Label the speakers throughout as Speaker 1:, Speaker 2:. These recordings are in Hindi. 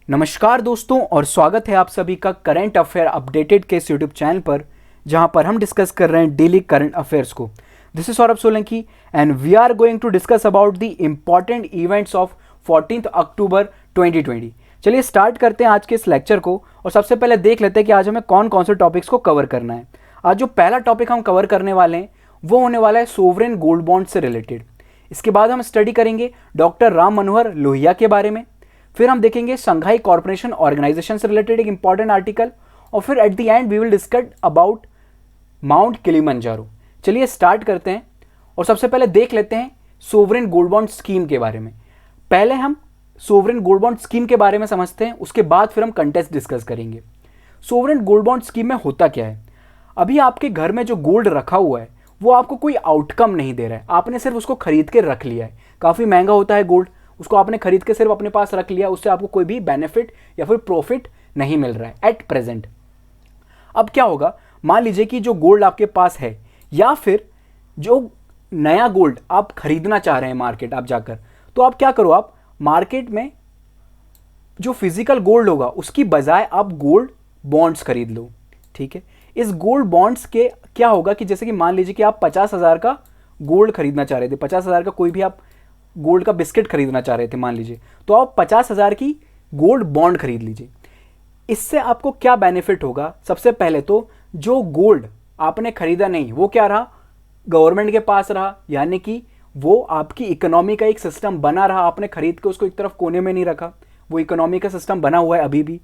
Speaker 1: नमस्कार दोस्तों और स्वागत है आप सभी का करंट अफेयर अपडेटेड के इस यूट्यूब चैनल पर, जहां पर हम डिस्कस कर रहे हैं डेली करंट अफेयर्स को। This is Saurabh Solanki and we are going to discuss about the important events of 14 October 2020। चलिए स्टार्ट करते हैं आज के इस लेक्चर को और सबसे पहले देख लेते हैं कि आज हमें कौन कौन से टॉपिक्स को कवर करना है। आज जो पहला टॉपिक हम कवर करने वाले हैं वो होने वाला है सोवरेन गोल्ड बॉन्ड से रिलेटेड। इसके बाद हम स्टडी करेंगे डॉक्टर राम मनोहर लोहिया के बारे में। फिर हम देखेंगे संघाई कॉर्पोरेशन ऑर्गेनाइजेशन से रिलेटेड एक इंपॉर्टेंट आर्टिकल और फिर at the end we will discuss about Mount Kilimanjaro. चलिए स्टार्ट करते हैं और सबसे पहले देख लेते हैं सोवरेन गोल्ड बॉन्ड स्कीम के बारे में। पहले हम सोवरेन गोल्ड बॉन्ड स्कीम के बारे में समझते हैं, उसके बाद फिर हम कंटेस्ट डिस्कस करेंगे। सोवरेन गोल्ड बॉन्ड स्कीम में होता क्या है? अभी आपके घर में जो गोल्ड रखा हुआ है वो आपको कोई आउटकम नहीं दे रहा है, आपने सिर्फ उसको खरीद के रख लिया है। काफ़ी महंगा होता है गोल्ड, उसको आपने खरीद के सिर्फ अपने पास रख लिया, उससे आपको कोई भी बेनिफिट या फिर प्रॉफिट नहीं मिल रहा है एट प्रेजेंट। अब क्या होगा, मान लीजिए कि जो गोल्ड आपके पास है या फिर जो नया गोल्ड आप खरीदना चाह रहे हैं मार्केट आप जाकर, तो आप क्या करो, आप मार्केट में जो फिजिकल गोल्ड होगा उसकी बजाय आप गोल्ड बॉन्ड्स खरीद लो। ठीक है, इस गोल्ड बॉन्ड्स के क्या होगा कि जैसे कि मान लीजिए कि आप 50,000 का गोल्ड खरीदना चाह रहे थे, 50,000 का कोई भी आप गोल्ड का बिस्किट खरीदना चाह रहे थे मान लीजिए, तो आप 50,000 की गोल्ड बॉन्ड खरीद लीजिए। इससे आपको क्या बेनिफिट होगा? सबसे पहले तो जो गोल्ड आपने खरीदा नहीं वो क्या रहा, गवर्नमेंट के पास रहा, यानी कि वो आपकी इकोनॉमी का एक सिस्टम बना रहा। आपने खरीद के उसको एक तरफ कोने में नहीं रखा, वो इकोनॉमी का सिस्टम बना हुआ है अभी भी।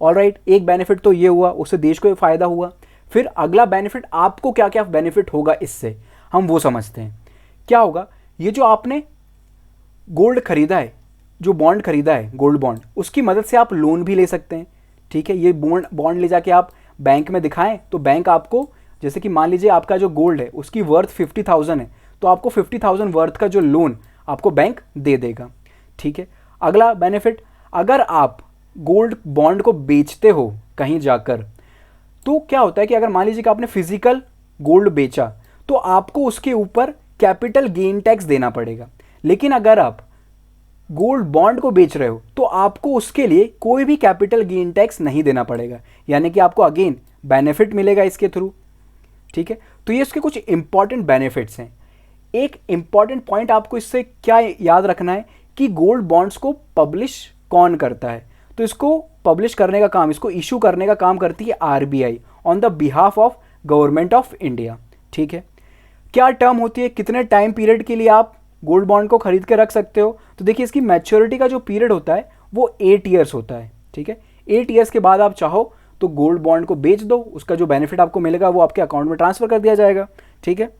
Speaker 1: ऑलराइट, एक बेनिफिट तो ये हुआ, उससे देश को फायदा हुआ। फिर अगला बेनिफिट आपको क्या क्या बेनिफिट होगा इससे, हम वो समझते हैं। क्या होगा, ये जो आपने गोल्ड खरीदा है, जो बॉन्ड खरीदा है गोल्ड बॉन्ड, उसकी मदद से आप लोन भी ले सकते हैं। ठीक है, ये बॉन्ड ले जाके आप बैंक में दिखाएं तो बैंक आपको, जैसे कि मान लीजिए आपका जो गोल्ड है उसकी वर्थ 50,000 है, तो आपको 50,000 वर्थ का जो लोन आपको बैंक दे देगा। ठीक है, अगला बेनिफिट, अगर आप गोल्ड बॉन्ड को बेचते हो कहीं जाकर, तो क्या होता है कि अगर मान लीजिए कि आपने फिजिकल गोल्ड बेचा तो आपको उसके ऊपर कैपिटल गेन टैक्स देना पड़ेगा। लेकिन अगर आप गोल्ड बॉन्ड को बेच रहे हो तो आपको उसके लिए कोई भी कैपिटल गेन टैक्स नहीं देना पड़ेगा, यानी कि आपको अगेन बेनिफिट मिलेगा इसके थ्रू। ठीक है, तो ये इसके कुछ इंपॉर्टेंट बेनिफिट्स हैं। एक इंपॉर्टेंट पॉइंट आपको इससे क्या याद रखना है कि गोल्ड बॉन्ड्स को पब्लिश कौन करता है? तो इसको पब्लिश करने का काम, इसको इशू करने का काम करती है RBI on the behalf of government of India. ठीक है, क्या टर्म होती है, कितने टाइम पीरियड के लिए आप गोल्ड बॉन्ड को खरीद के रख सकते हो? तो देखिए, इसकी मैच्योरिटी का जो पीरियड होता है वो 8 ईयर्स होता है। ठीक है, 8 ईयर्स के बाद आप चाहो तो गोल्ड बॉन्ड को बेच दो, उसका जो बेनिफिट आपको मिलेगा वो आपके अकाउंट में ट्रांसफर कर दिया जाएगा। ठीक है,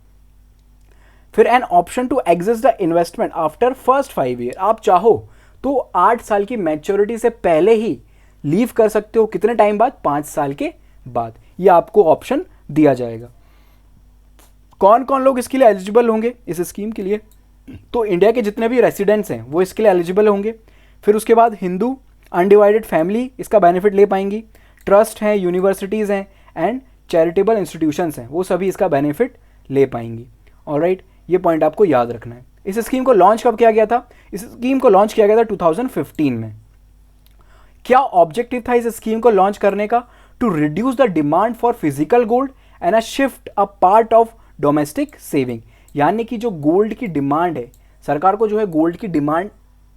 Speaker 1: फिर an option to exit the investment after first 5 year, आप चाहो तो 8 साल की मैच्योरिटी से पहले ही लीव कर सकते हो। कितने टाइम बाद? 5 साल के बाद, ये आपको ऑप्शन दिया जाएगा। कौन कौन लोग इसके लिए एलिजिबल होंगे इस स्कीम के लिए? तो इंडिया के जितने भी रेसिडेंट्स हैं वो इसके लिए एलिजिबल होंगे। फिर उसके बाद हिंदू अनडिवाइडेड फैमिली इसका बेनिफिट ले पाएंगी, ट्रस्ट हैं, यूनिवर्सिटीज़ हैं एंड चैरिटेबल इंस्टीट्यूशंस हैं, वो सभी इसका बेनिफिट ले पाएंगी। ऑलराइट, ये पॉइंट आपको याद रखना है। इस स्कीम को लॉन्च कब किया गया था? इस स्कीम को लॉन्च किया गया था 2015 में। क्या ऑब्जेक्टिव था इस स्कीम को लॉन्च करने का? To reduce the demand for physical gold and a shift a part of domestic saving, यानी कि जो गोल्ड की डिमांड है, सरकार को जो है गोल्ड की डिमांड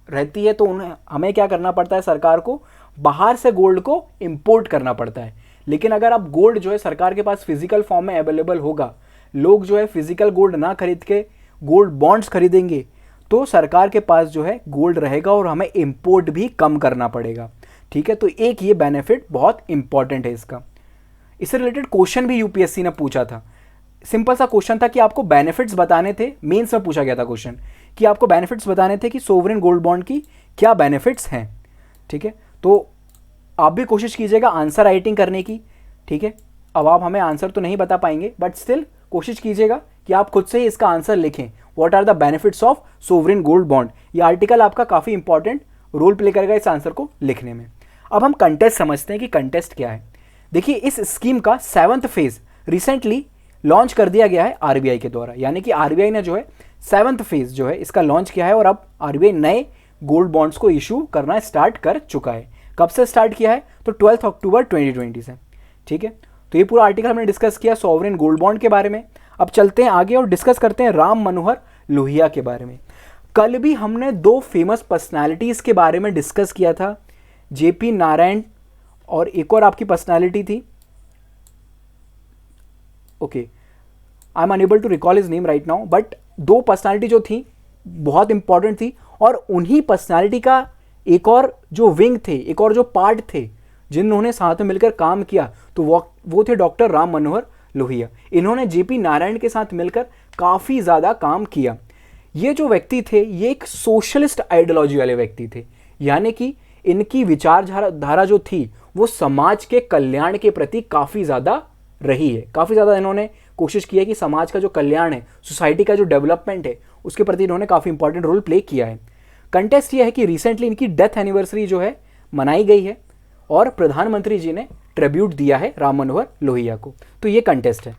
Speaker 1: रहती है, तो उन्हें हमें क्या करना पड़ता है, सरकार को बाहर से गोल्ड को इंपोर्ट करना पड़ता है। लेकिन अगर आप गोल्ड जो है सरकार के पास फिजिकल फॉर्म में अवेलेबल होगा, लोग जो है फिजिकल गोल्ड ना खरीद के गोल्ड बॉन्ड्स खरीदेंगे, तो सरकार के पास जो है गोल्ड रहेगा और हमें इंपोर्ट भी कम करना पड़ेगा। ठीक है, तो एक ये बेनिफिट बहुत इंपॉर्टेंट है इसका। इससे रिलेटेड क्वेश्चन भी यूपीएससी ने पूछा था। सिंपल सा क्वेश्चन था कि आपको बेनिफिट्स बताने थे, मेंस में पूछा गया था क्वेश्चन कि आपको बेनिफिट्स बताने थे कि सोवरेन गोल्ड बॉन्ड की क्या बेनिफिट्स हैं। ठीक है, तो आप भी कोशिश कीजिएगा आंसर राइटिंग करने की। ठीक है, अब आप हमें आंसर तो नहीं बता पाएंगे, बट स्टिल कोशिश कीजिएगा कि आप खुद से ही इसका आंसर लिखें, what are the benefits of sovereign gold bond. ये आर्टिकल आपका काफ़ी इंपॉर्टेंट रोल प्ले करेगा इस आंसर को लिखने में। अब हम कंटेस्ट समझते हैं कि कंटेस्ट क्या है। देखिए, इस स्कीम का 7th फेज रिसेंटली लॉन्च कर दिया गया है आरबीआई के द्वारा, यानी कि आरबीआई ने जो है 7th फेज जो है इसका लॉन्च किया है और अब आरबीआई नए गोल्ड बॉन्ड्स को इशू करना स्टार्ट कर चुका है। कब से स्टार्ट किया है? तो 12 अक्टूबर 2020 से, ठीक है। तो ये पूरा आर्टिकल हमने डिस्कस किया सॉवरेन गोल्ड बॉन्ड के बारे में। अब चलते हैं आगे और डिस्कस करते हैं राम मनोहर लोहिया के बारे में। कल भी हमने दो फेमस पर्सनालिटीज़ के बारे में डिस्कस किया था, जेपी नारायण और एक और आपकी पर्सनालिटी थी, okay, I am unable to recall his name right now, but दो पर्सनालिटी जो थी बहुत इंपॉर्टेंट थी, और उन्हीं पर्सनालिटी का एक और जो विंग थे, एक और जो पार्ट थे जिन्होंने साथ में मिलकर काम किया, तो वो थे डॉक्टर राम मनोहर लोहिया। इन्होंने जेपी नारायण के साथ मिलकर काफ़ी ज़्यादा काम किया। ये जो व्यक्ति थे ये एक सोशलिस्ट आइडियोलॉजी वाले व्यक्ति थे, यानी कि इनकी विचारधारा जो थी वो समाज के कल्याण के प्रति काफ़ी ज़्यादा रही है। काफ़ी ज़्यादा इन्होंने कोशिश की है कि समाज का जो कल्याण है, सोसाइटी का जो डेवलपमेंट है, उसके प्रति इन्होंने काफ़ी इंपॉर्टेंट रोल प्ले किया है। कंटेस्ट ये है कि रिसेंटली इनकी डेथ एनिवर्सरी जो है मनाई गई है और प्रधानमंत्री जी ने ट्रिब्यूट दिया है राम मनोहर लोहिया को, तो ये कंटेस्ट है।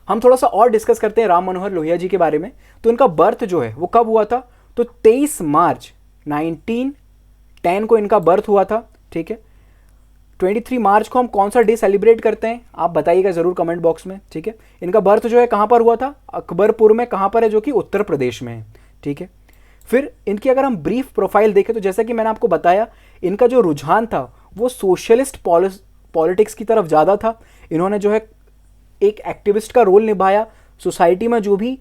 Speaker 1: हम थोड़ा सा और डिस्कस करते हैं राम मनोहर लोहिया जी के बारे में। तो इनका बर्थ जो है वो कब हुआ था? तो 23 मार्च 1910 को इनका बर्थ हुआ था, ठीक है। 23 मार्च को हम कौन सा डे सेलिब्रेट करते हैं आप बताइएगा ज़रूर कमेंट बॉक्स में, ठीक है। इनका बर्थ जो है कहाँ पर हुआ था? अकबरपुर में, कहाँ पर है? जो कि उत्तर प्रदेश में है, ठीक है। फिर इनकी अगर हम ब्रीफ प्रोफाइल देखें तो जैसा कि मैंने आपको बताया, इनका जो रुझान था वो सोशलिस्ट पॉलिटिक्स की तरफ ज़्यादा था। इन्होंने जो है एक एक्टिविस्ट का रोल निभाया, सोसाइटी में जो भी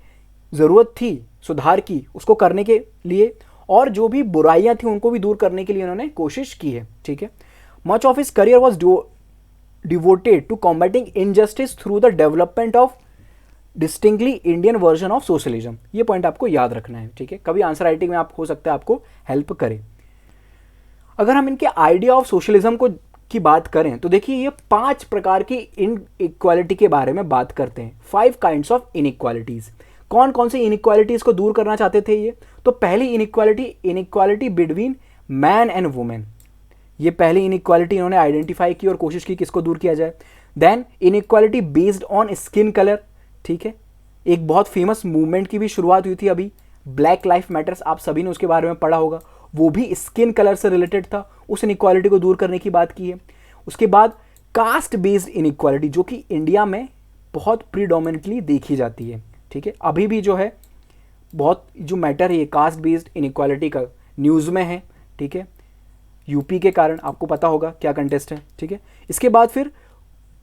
Speaker 1: ज़रूरत थी सुधार की उसको करने के लिए, और जो भी बुराइयां थी उनको भी दूर करने के लिए इन्होंने कोशिश की है, ठीक है। Much of his career was devoted to combating injustice through the development of distinctly Indian version of socialism. ये पॉइंट आपको याद रखना है, ठीक है। कभी आंसर राइटिंग में आप हो सकता है आपको हेल्प करे। अगर हम इनके आइडिया ऑफ सोशलिज्म को की बात करें तो देखिए ये 5 प्रकार की इनइक्वालिटी के बारे में बात करते हैं। 5 काइंड्स ऑफ इनइक्वालिटीज। कौन कौन सी इनइक्वालिटीज को दूर करना चाहते थे ये? तो पहली inequality between man and women. ये पहली इनइक्वालिटी इन्होंने आइडेंटिफाई की और कोशिश की किसको दूर किया जाए। Then inequality based on skin colour, ठीक है। एक बहुत फेमस मूवमेंट की भी शुरुआत हुई थी अभी, ब्लैक लाइफ मैटर्स, आप सभी ने उसके बारे में पढ़ा होगा, वो भी स्किन कलर से रिलेटेड था। उस इनइक्वालिटी को दूर करने की बात की है। उसके बाद कास्ट बेस्ड इनइक्वालिटी, जो कि इंडिया में बहुत प्रीडोमिनेंटली देखी जाती है, ठीक है। अभी भी जो है बहुत जो मैटर है ये कास्ट बेस्ड इनइक्वालिटी का न्यूज़ में है, ठीक है। यूपी के कारण आपको पता होगा क्या कंटेस्ट है, ठीक है। इसके बाद फिर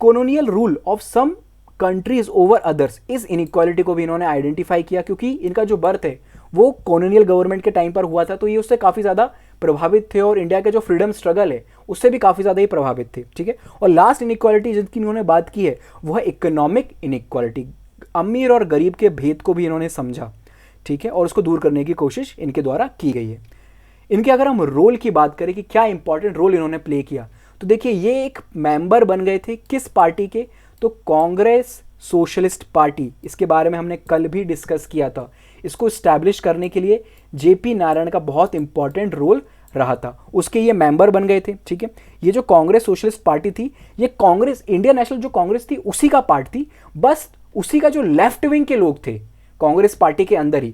Speaker 1: colonial rule of some countries over others, इस इनइक्वालिटी को भी इन्होंने आइडेंटिफाई किया, क्योंकि इनका जो बर्थ है वो कॉलोनियल गवर्नमेंट के टाइम पर हुआ था, तो ये उससे काफ़ी ज़्यादा प्रभावित थे और इंडिया के जो फ्रीडम स्ट्रगल है उससे भी काफ़ी ज़्यादा ही प्रभावित थे, ठीक है। और लास्ट इनइक्वालिटी जिनकी इन्होंने बात की है वो है इकोनॉमिक इनइक्वालिटी। अमीर और गरीब के भेद को भी इन्होंने समझा, ठीक है, और उसको दूर करने की कोशिश इनके द्वारा की गई है। इनके अगर हम रोल की बात करें कि क्या इंपॉर्टेंट रोल इन्होंने प्ले किया, तो देखिए ये एक मेंबर बन गए थे किस पार्टी के? तो कांग्रेस सोशलिस्ट पार्टी। इसके बारे में हमने कल भी डिस्कस किया था। इसको इस्टेब्लिश करने के लिए जेपी नारायण का बहुत इंपॉर्टेंट रोल रहा था, उसके ये मेंबर बन गए थे, ठीक है। ये जो कांग्रेस सोशलिस्ट पार्टी थी, ये कांग्रेस, इंडियन नेशनल जो कांग्रेस थी उसी का पार्ट थी, बस उसी का जो लेफ्ट विंग के लोग थे कांग्रेस पार्टी के अंदर ही,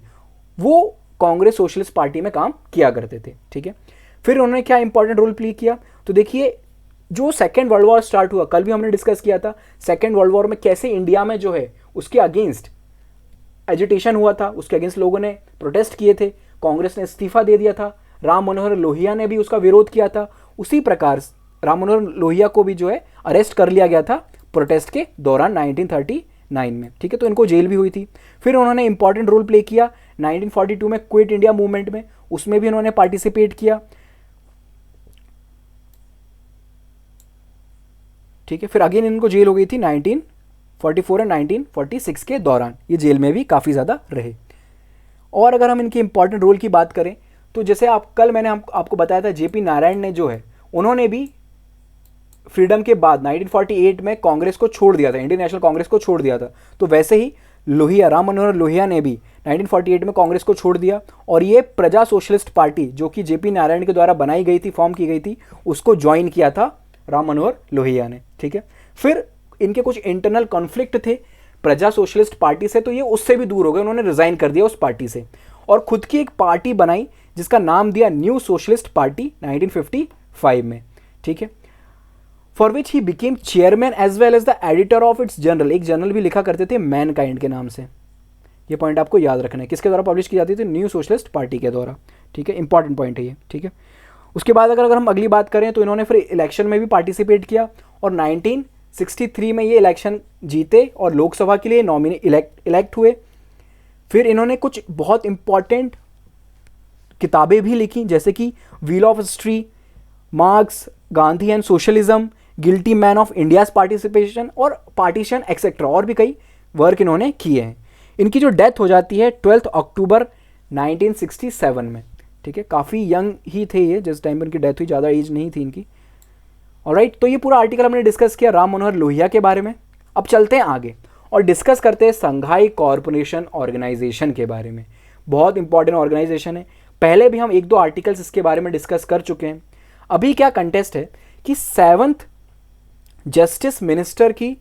Speaker 1: वो कांग्रेस सोशलिस्ट पार्टी में काम किया करते थे, ठीक है। फिर उन्होंने क्या इंपॉर्टेंट रोल प्ले किया? तो देखिए जो सेकेंड वर्ल्ड वॉर स्टार्ट हुआ, कल भी हमने डिस्कस किया था, सेकेंड वर्ल्ड वॉर में कैसे इंडिया में जो है उसके अगेंस्ट एजिटेशन हुआ था, उसके अगेंस्ट लोगों ने प्रोटेस्ट किए थे, कांग्रेस ने इस्तीफा दे दिया था, राम मनोहर लोहिया ने भी उसका विरोध किया था। उसी प्रकार राम मनोहर लोहिया को भी जो है अरेस्ट कर लिया गया था प्रोटेस्ट के दौरान 1939 में, ठीक है। तो इनको जेल भी हुई थी। फिर उन्होंने इंपॉर्टेंट रोल प्ले किया 1942 में क्विट इंडिया मूवमेंट में, उसमें भी उन्होंने पार्टिसिपेट किया, ठीक है। फिर अगेन इनको जेल हो गई थी 1944 एंड 1946 के दौरान, ये जेल में भी काफ़ी ज़्यादा रहे। और अगर हम इनके इंपॉर्टेंट रोल की बात करें तो जैसे कल मैंने आपको बताया था, जेपी नारायण ने जो है उन्होंने भी फ्रीडम के बाद 1948 में कांग्रेस को छोड़ दिया था, इंडियन नेशनल कांग्रेस को छोड़ दिया था। तो वैसे ही लोहिया, राम मनोहर लोहिया ने भी 1948 में कांग्रेस को छोड़ दिया और ये प्रजा सोशलिस्ट पार्टी जो कि जेपी नारायण के द्वारा बनाई गई थी, फॉर्म की गई थी, उसको ज्वाइन किया था राम मनोहर लोहिया ने, ठीक है। फिर इनके कुछ इंटरनल कॉन्फ्लिक्ट थे प्रजा सोशलिस्ट पार्टी से, तो ये उससे भी दूर हो गए, उन्होंने रिजाइन कर दिया उस पार्टी से और खुद की एक पार्टी बनाई जिसका नाम दिया न्यू सोशलिस्ट पार्टी 1995 में, ठीक है, for which he became chairman as well as the editor of its journal. एक जर्नल भी लिखा करते थे मैनकाइंड के नाम से। ये पॉइंट आपको याद रखना है, किसके द्वारा पब्लिश की जाती थी? न्यू सोशलिस्ट पार्टी के द्वारा, ठीक है, इंपॉर्टेंट पॉइंट है ये, ठीक है। उसके बाद अगर हम अगली बात करें तो इन्होंने फिर इलेक्शन में भी पार्टिसिपेट किया और 1963 में ये इलेक्शन जीते और लोकसभा के लिए इलेक्ट हुए। फिर इन्होंने कुछ बहुत इंपॉर्टेंट किताबें भी लिखी, जैसे कि wheel of history, marks, Gandhi and socialism, guilty man of India's participation और पार्टीशन एक्सेट्रा, और भी कई वर्क इन्होंने किए हैं। इनकी जो डेथ हो जाती है 12 अक्टूबर 1967 में, ठीक है, काफ़ी यंग ही थे ये जिस टाइम पर इनकी डेथ हुई, ज़्यादा एज नहीं थी इनकी। ऑलराइट, तो ये पूरा आर्टिकल हमने डिस्कस किया राम मनोहर लोहिया के बारे में। अब चलते हैं आगे और डिस्कस करते हैं संघाई कॉरपोरेशन ऑर्गेनाइजेशन के बारे में। बहुत इंपॉर्टेंट ऑर्गेनाइजेशन है, पहले भी हम 1-2 आर्टिकल्स इसके बारे में डिस्कस कर चुके हैं। अभी क्या कंटेस्ट है कि 7th जस्टिस मिनिस्टर की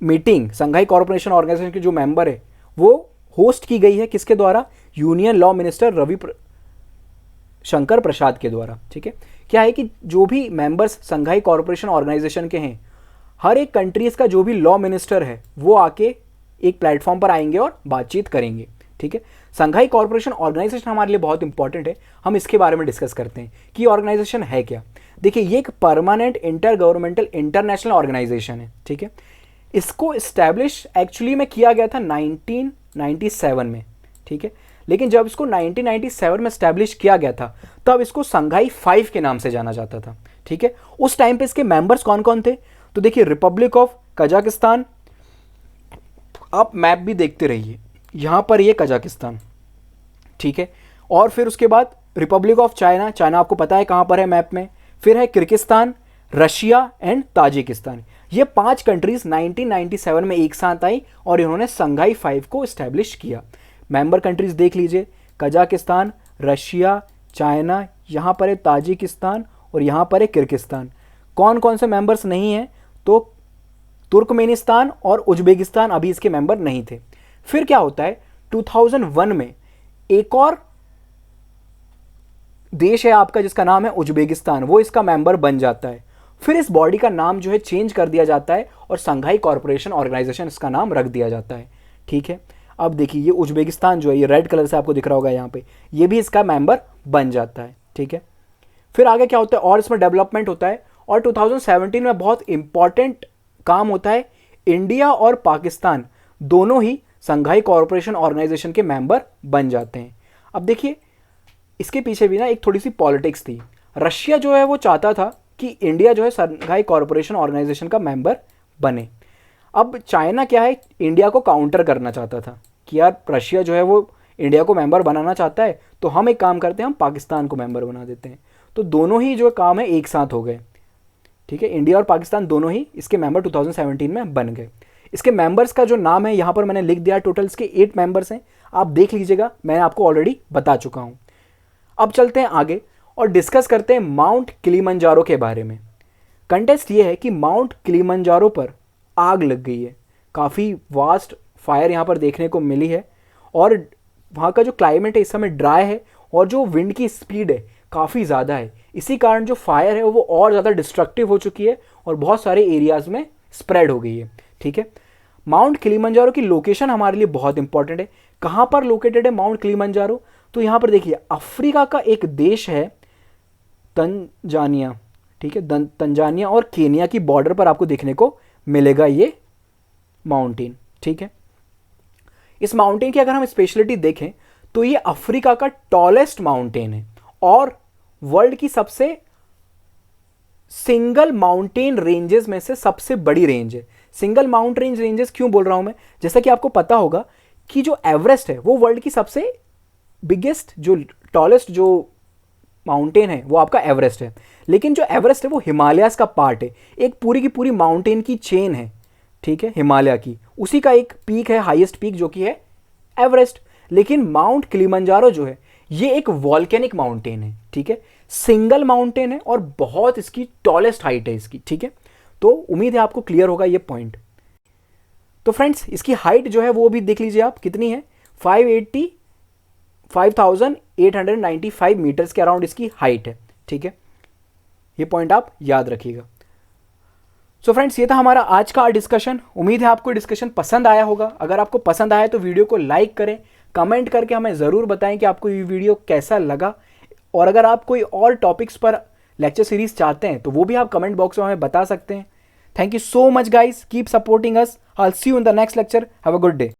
Speaker 1: मीटिंग संघाई कॉरपोरेशन ऑर्गेनाइजेशन के जो मेंबर है वो होस्ट की गई है, किसके द्वारा? Union law minister Shankar Prasad के द्वारा, ठीक है। क्या है कि जो भी मेंबर्स संघाई कॉरपोरेशन ऑर्गेनाइजेशन के हैं, हर एक कंट्रीज का जो भी लॉ मिनिस्टर है वो आके एक प्लेटफॉर्म पर आएंगे और बातचीत करेंगे, ठीक है। संघाई कॉरपोरेशन ऑर्गेनाइजेशन हमारे लिए बहुत इंपॉर्टेंट है, हम इसके बारे में डिस्कस करते हैं कि ऑर्गेनाइजेशन है क्या। देखिए, ये एक permanent intergovernmental international organisation है, ठीक है। इसको इस्टेब्लिश एक्चुअली में किया गया था 1997 में, ठीक है, लेकिन जब इसको 1997 में इस्टेब्लिश किया गया था तब इसको संघाई 5 के नाम से जाना जाता था, ठीक है। उस टाइम पे इसके मेंबर्स कौन कौन थे? तो देखिए, रिपब्लिक ऑफ कजाकिस्तान, आप मैप भी देखते रहिए, यहाँ पर ये कजाकिस्तान, ठीक है, और फिर उसके बाद रिपब्लिक ऑफ चाइना, चाइना आपको पता है कहाँ पर है मैप में, फिर है किर्गिस्तान, रशिया एंड ताजिकिस्तान। ये 5 कंट्रीज 1997 में एक साथ आई और इन्होंने संघाई 5 को इस्टेब्लिश किया। मेंबर कंट्रीज देख लीजिए, कजाकिस्तान, रशिया, चाइना, यहाँ पर है ताजिकिस्तान और यहाँ पर है किर्गिस्तान। कौन कौन से मेंबर्स नहीं हैं? तो तुर्कमेनिस्तान और उज्बेकिस्तान अभी इसके मेंबर नहीं थे। फिर क्या होता है, 2001 में एक और देश है आपका जिसका नाम है उज्बेकिस्तान, वो इसका मेंबर बन जाता है। फिर इस बॉडी का नाम जो है चेंज कर दिया जाता है और संघाई कॉरपोरेशन ऑर्गेनाइजेशन इसका नाम रख दिया जाता है, ठीक है। अब देखिए, ये उज्बेकिस्तान जो है, ये रेड कलर से आपको दिख रहा होगा यहाँ पे, ये भी इसका मेंबर बन जाता है, ठीक है। फिर आगे क्या होता है और इसमें डेवलपमेंट होता है, और 2017 में बहुत इंपॉर्टेंट काम होता है, इंडिया और पाकिस्तान दोनों ही संघाई कॉरपोरेशन ऑर्गेनाइजेशन के मेंबर बन जाते हैं। अब देखिए, इसके पीछे भी ना एक थोड़ी सी पॉलिटिक्स थी। रशिया जो है वो चाहता था कि इंडिया जो है संघाई कॉरपोरेशन ऑर्गेनाइजेशन का मेंबर बने। अब चाइना क्या है, इंडिया को काउंटर करना चाहता था कि यार रशिया जो है वो इंडिया को मेंबर बनाना चाहता है, तो हम एक काम करते हैं, हम पाकिस्तान को मेंबर बना देते हैं। तो दोनों ही जो काम है एक साथ हो गए, ठीक है। इंडिया और पाकिस्तान दोनों ही इसके मेंबर 2017 में बन गए। इसके मेंबर्स का जो नाम है यहाँ पर मैंने लिख दिया, टोटल इसके 8 मेंबर्स हैं, आप देख लीजिएगा, मैं आपको ऑलरेडी बता चुका हूँ। अब चलते हैं आगे और डिस्कस करते हैं माउंट किलिमंजारो के बारे में। कंटेस्ट ये है कि माउंट किलिमंजारो पर आग लग गई है, काफ़ी वास्ट फायर यहाँ पर देखने को मिली है, और वहाँ का जो क्लाइमेट है इस समय ड्राई है और जो विंड की स्पीड है काफ़ी ज़्यादा है। इसी कारण जो फायर है वो और ज़्यादा डिस्ट्रक्टिव हो चुकी है और बहुत सारे एरियाज़ में स्प्रेड हो गई है, ठीक है। माउंट किलिमंजारो की लोकेशन हमारे लिए बहुत इंपॉर्टेंट है। कहाँ पर लोकेटेड है माउंट किलिमंजारो? तो यहाँ पर देखिए, अफ्रीका का एक देश है तंजानिया, ठीक है, तंजानिया और केनिया की बॉर्डर पर आपको देखने को मिलेगा ये माउंटेन, ठीक है। इस माउंटेन की अगर हम स्पेशलिटी देखें तो ये अफ्रीका का टॉलेस्ट माउंटेन है और वर्ल्ड की सबसे सिंगल माउंटेन रेंजेस में से सबसे बड़ी रेंज है। सिंगल माउंटेन रेंजेस क्यों बोल रहा हूं मैं? जैसा कि आपको पता होगा कि जो एवरेस्ट है वो वर्ल्ड की सबसे बिगेस्ट, जो टॉलेस्ट जो माउंटेन है वो आपका एवरेस्ट है, लेकिन जो एवरेस्ट है वो हिमालयाज का पार्ट है, एक पूरी की पूरी माउंटेन की चेन है, ठीक है, हिमालय की, उसी का एक पीक है, हाईएस्ट पीक, जो कि है एवरेस्ट। लेकिन माउंट किलिमंजारो जो है ये एक वॉल्केनिक माउंटेन है, ठीक है, सिंगल माउंटेन है और बहुत इसकी टॉलेस्ट हाइट है इसकी, ठीक है। तो उम्मीद है आपको क्लियर होगा ये पॉइंट। तो फ्रेंड्स, इसकी हाइट जो है वो भी देख लीजिए आप कितनी है, 5,895 मीटर्स के अराउंड इसकी हाइट है, ठीक है। ये पॉइंट आप याद रखिएगा। सो फ्रेंड्स, ये था हमारा आज का डिस्कशन। उम्मीद है आपको डिस्कशन पसंद आया होगा। अगर आपको पसंद आया तो वीडियो को लाइक करें, कमेंट करके हमें ज़रूर बताएं कि आपको ये वीडियो कैसा लगा। और अगर आप कोई और टॉपिक्स पर लेक्चर सीरीज चाहते हैं तो वो भी आप कमेंट बॉक्स में हमें बता सकते हैं। Thank you so much guys, keep supporting us. I will see you in the next lecture. Have a good day.